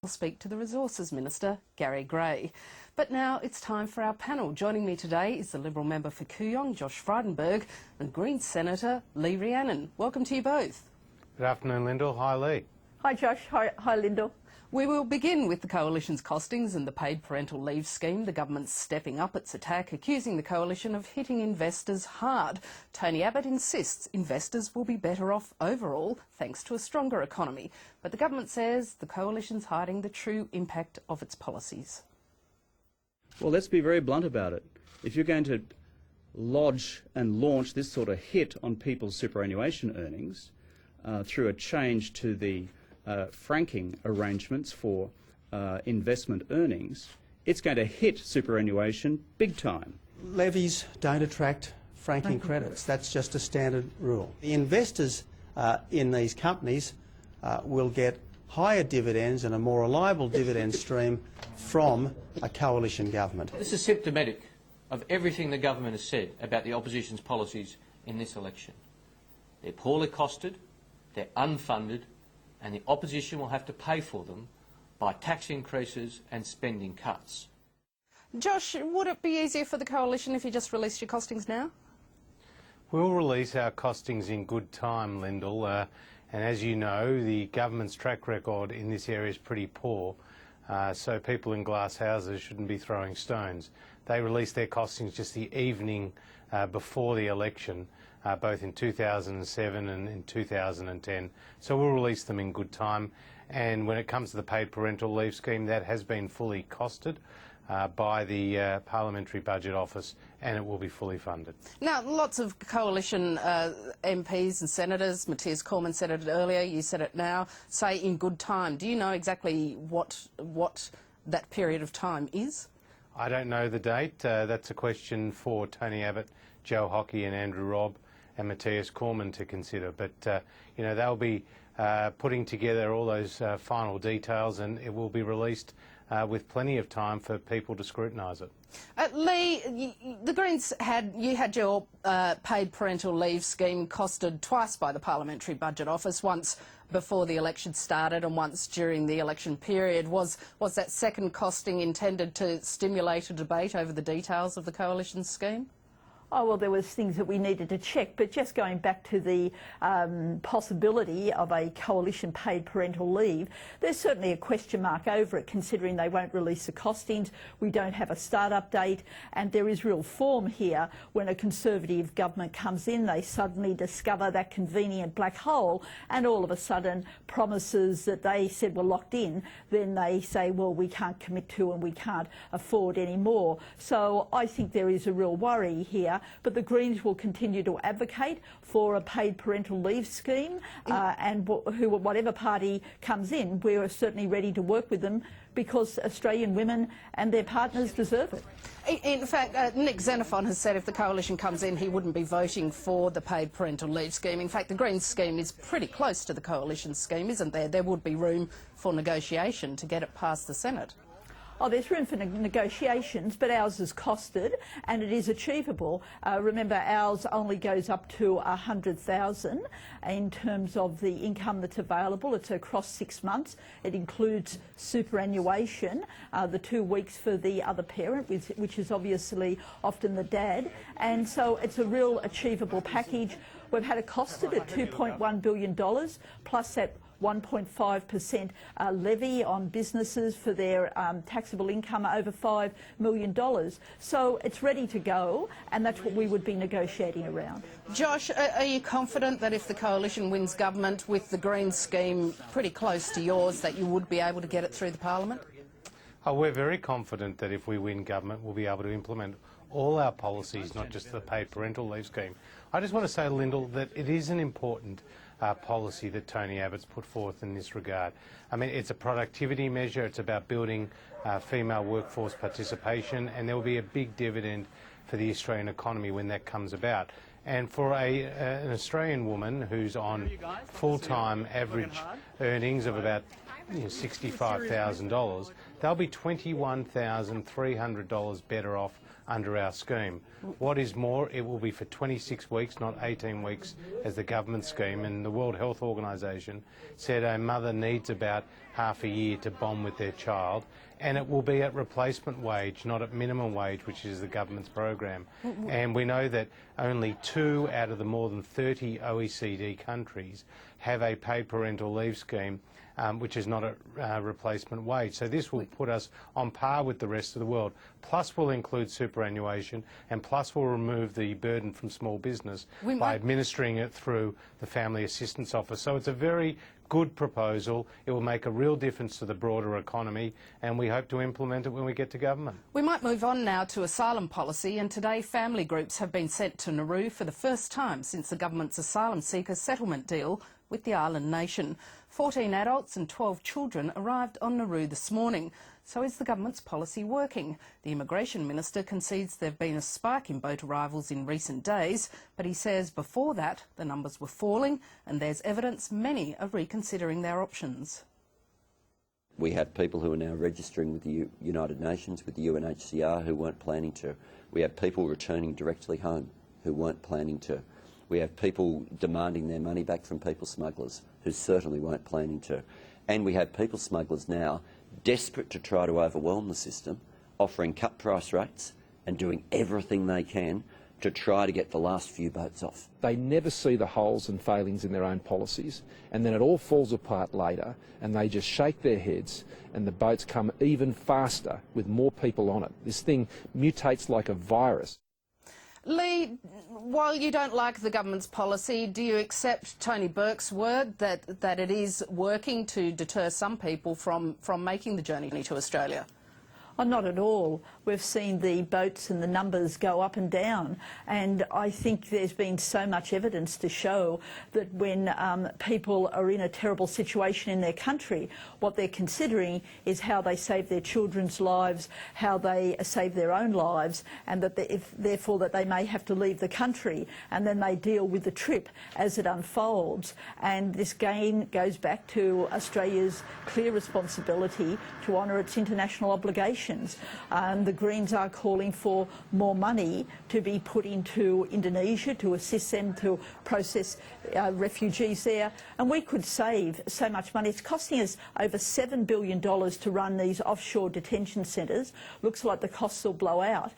I'll speak to the Resources Minister, Gary Gray. But now it's time for our panel. Joining me today is the Liberal member for Kooyong, Josh Frydenberg, and Greens Senator Lee Rhiannon. Welcome to you both. Good afternoon, Lyndall. Hi, Lee. Hi, Josh. Hi, Lyndall. We will begin with the Coalition's costings and the paid parental leave scheme. The government's stepping up its attack, accusing the Coalition of hitting investors hard. Tony Abbott insists investors will be better off overall thanks to a stronger economy. But the government says the Coalition's hiding the true impact of its policies. Well, let's be very blunt about it. If you're going to lodge and launch this sort of hit on people's superannuation earnings through a change to the franking arrangements for investment earnings, it's going to hit superannuation big time. Levies don't attract franking credits. That's just a standard rule. The investors in these companies will get higher dividends and a more reliable dividend stream from a coalition government. This is symptomatic of everything the government has said about the opposition's policies in this election. They're poorly costed, they're unfunded, and the opposition will have to pay for them by tax increases and spending cuts. Josh, would it be easier for the Coalition if you just released your costings now? We'll release our costings in good time, Lyndall, and as you know, the government's track record in this area is pretty poor, so people in glass houses shouldn't be throwing stones. They released their costings just the evening before the election, both in 2007 and in 2010. So we'll release them in good time. And when it comes to the paid parental leave scheme, that has been fully costed by the Parliamentary Budget Office, and it will be fully funded. Now, lots of Coalition MPs and senators, Matthias Cormann said it earlier, you said it now, say in good time. Do you know exactly what that period of time is? I don't know the date. That's a question for Tony Abbott, Joe Hockey and Andrew Robb and Matthias Cormann to consider. But, you know, they'll be putting together all those final details, and it will be released with plenty of time for people to scrutinise it. Lee, the Greens had your paid parental leave scheme costed twice by the Parliamentary Budget Office, once before the election started and once during the election period. Was that second costing intended to stimulate a debate over the details of the Coalition's scheme? Oh, well, there was things that we needed to check, but just going back to the possibility of a coalition paid parental leave, there's certainly a question mark over it, considering they won't release the costings, we don't have a start-up date, and there is real form here. When a Conservative government comes in, they suddenly discover that convenient black hole, and all of a sudden promises that they said were locked in, then they say, well, we can't commit to and we can't afford any more. So I think there is a real worry here. But the Greens will continue to advocate for a paid parental leave scheme, and whatever party comes in, we're certainly ready to work with them because Australian women and their partners deserve it. In fact, Nick Xenophon has said if the Coalition comes in, he wouldn't be voting for the paid parental leave scheme. In fact, the Greens scheme is pretty close to the Coalition scheme, isn't there? There would be room for negotiation to get it past the Senate. Oh, there's room for negotiations, but ours is costed and it is achievable. Remember, ours only goes up to $100,000 in terms of the income that's available. It's across 6 months. It includes superannuation, the 2 weeks for the other parent, which is obviously often the dad. And so it's a real achievable package. We've had it costed at $2.1 billion, plus that 1.5% levy on businesses for their taxable income over $5 million. So it's ready to go, and that's what we would be negotiating around. Josh, are you confident that if the Coalition wins government with the Greens scheme pretty close to yours, that you would be able to get it through the Parliament? Oh, we're very confident that if we win government, we'll be able to implement all our policies, not just the paid parental leave scheme. I just want to say, Lyndall, that it is an important policy that Tony Abbott's put forth in this regard. I mean, it's a productivity measure, it's about building female workforce participation, and there will be a big dividend for the Australian economy when that comes about. And for an Australian woman who's on full-time average earnings of about $65,000, they'll be $21,300 better off under our scheme. What is more, it will be for 26 weeks, not 18 weeks as the government scheme, and the World Health Organisation said a mother needs about half a year to bond with their child, and it will be at replacement wage, not at minimum wage, which is the government's program. And we know that only 2 out of the more than 30 OECD countries have a paid parental leave scheme, which is not a replacement wage. So this will put us on par with the rest of the world. Plus will include superannuation, and plus will remove the burden from small business by administering it through the Family Assistance Office. So it's a very good proposal. It will make a real difference to the broader economy, and we hope to implement it when we get to government. We might move on now to asylum policy, and today family groups have been sent to Nauru for the first time since the government's asylum seeker settlement deal with the island nation. 14 adults and 12 children arrived on Nauru this morning. So is the government's policy working? The Immigration Minister concedes there have been a spike in boat arrivals in recent days, but he says before that the numbers were falling and there's evidence many are reconsidering their options. We have people who are now registering with the United Nations, with the UNHCR, who weren't planning to. We have people returning directly home who weren't planning to. We have people demanding their money back from people smugglers who certainly weren't planning to. And we have people smugglers now desperate to try to overwhelm the system, offering cut price rates and doing everything they can to try to get the last few boats off. They never see the holes and failings in their own policies, and then it all falls apart later and they just shake their heads and the boats come even faster with more people on it. This thing mutates like a virus. Lee, while you don't like the government's policy, do you accept Tony Burke's word that it is working to deter some people from making the journey to Australia? Oh, not at all. We've seen the boats and the numbers go up and down, and I think there's been so much evidence to show that when people are in a terrible situation in their country, what they're considering is how they save their children's lives, how they save their own lives, and that therefore that they may have to leave the country, and then they deal with the trip as it unfolds. And this again goes back to Australia's clear responsibility to honour its international obligations. The Greens are calling for more money to be put into Indonesia to assist them to process refugees there, and we could save so much money. It's costing us over $7 billion to run these offshore detention centres. Looks like the costs will blow out.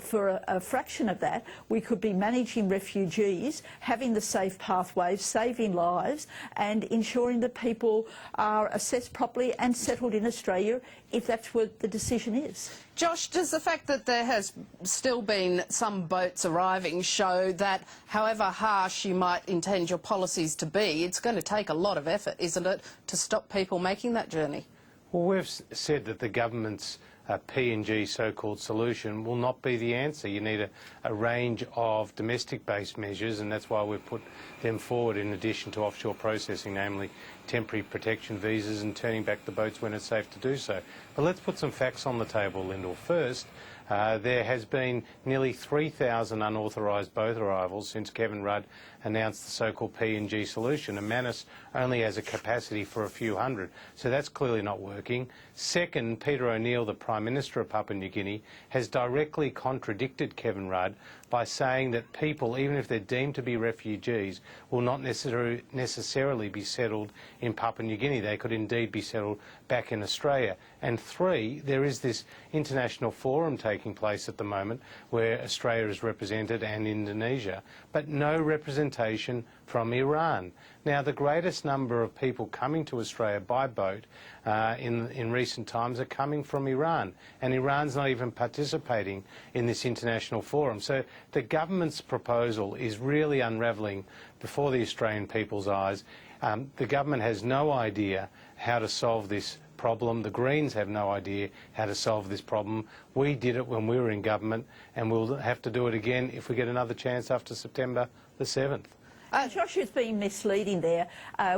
For a fraction of that, we could be managing refugees, having the safe pathways, saving lives, and ensuring that people are assessed properly and settled in Australia if that's what the decision is. Josh, does the fact that there has still been some boats arriving show that however harsh you might intend your policies to be, it's going to take a lot of effort, isn't it, to stop people making that journey? Well, we've said that the government's PNG so-called solution will not be the answer. You need a range of domestic-based measures, and that's why we've put them forward in addition to offshore processing, namely temporary protection visas and turning back the boats when it's safe to do so. But let's put some facts on the table, Lyndall. First, there has been nearly 3,000 unauthorised boat arrivals since Kevin Rudd announced the so-called PNG solution, and Manus only has a capacity for a few hundred, so that's clearly not working. Second, Peter O'Neill, the Prime Minister of Papua New Guinea, has directly contradicted Kevin Rudd by saying that people, even if they're deemed to be refugees, will not necessarily be settled in Papua New Guinea. They could indeed be settled back in Australia. And three, there is this international forum taking place at the moment where Australia is represented and Indonesia, but no representation from Iran. Now, the greatest number of people coming to Australia by boat in recent times are coming from Iran, and Iran's not even participating in this international forum. So the government's proposal is really unravelling before the Australian people's eyes. The government has no idea how to solve this problem. The Greens have no idea how to solve this problem. We did it when we were in government, and we'll have to do it again if we get another chance after September the 7th. Josh has been misleading there.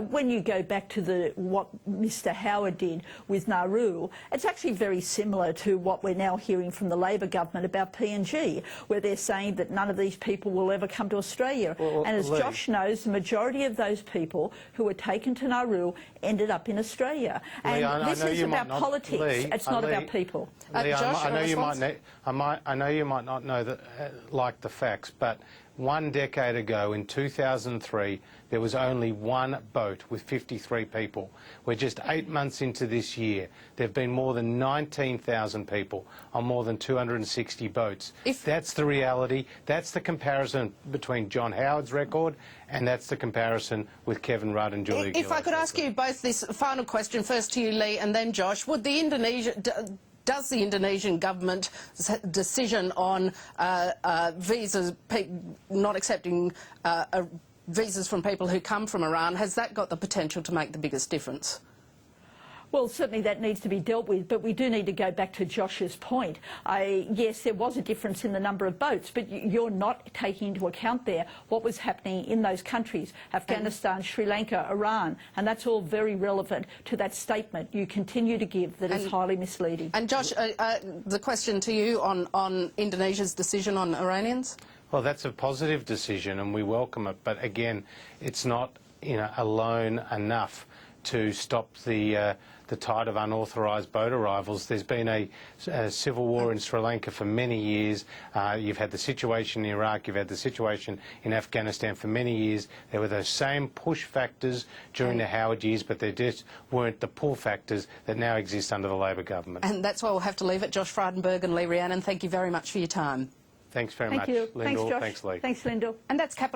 When you go back to what Mr Howard did with Nauru, it's actually very similar to what we're now hearing from the Labor government about PNG, where they're saying that none of these people will ever come to Australia. Well, and as Lee, Josh knows, the majority of those people who were taken to Nauru ended up in Australia. Lee, And this is about politics. Lee, it's not about people. Lee, Josh, I know you might not know like the facts, but 1 decade ago, in 2003, there was only one boat with 53 people. We're just 8 months into this year. There have been more than 19,000 people on more than 260 boats. That's the reality. That's the comparison between John Howard's record, and that's the comparison with Kevin Rudd and Julia Gillard's If I could ask you both this final question, first to you, Lee, and then Josh, would the does the Indonesian government's decision on visas, not accepting visas from people who come from Iran, has that got the potential to make the biggest difference? Well, certainly that needs to be dealt with, but we do need to go back to Josh's point. Yes, there was a difference in the number of boats, but you're not taking into account there what was happening in those countries, Afghanistan, Sri Lanka, Iran, and that's all very relevant to that statement you continue to give that is highly misleading. And Josh, the question to you on Indonesia's decision on Iranians? Well, that's a positive decision and we welcome it, but again, it's not alone enough to stop the tide of unauthorised boat arrivals. There's been a civil war in Sri Lanka for many years. You've had the situation in Iraq, you've had the situation in Afghanistan for many years. There were those same push factors during the Howard years, but there just weren't the pull factors that now exist under the Labor government. And that's why we'll have to leave it. Josh Frydenberg and Lee Rhiannon, thank you very much for your time. Thanks very much, Thank you. Lyndall. Thanks, Josh. Thanks, Lee. Thanks, Lyndall. And that's Capital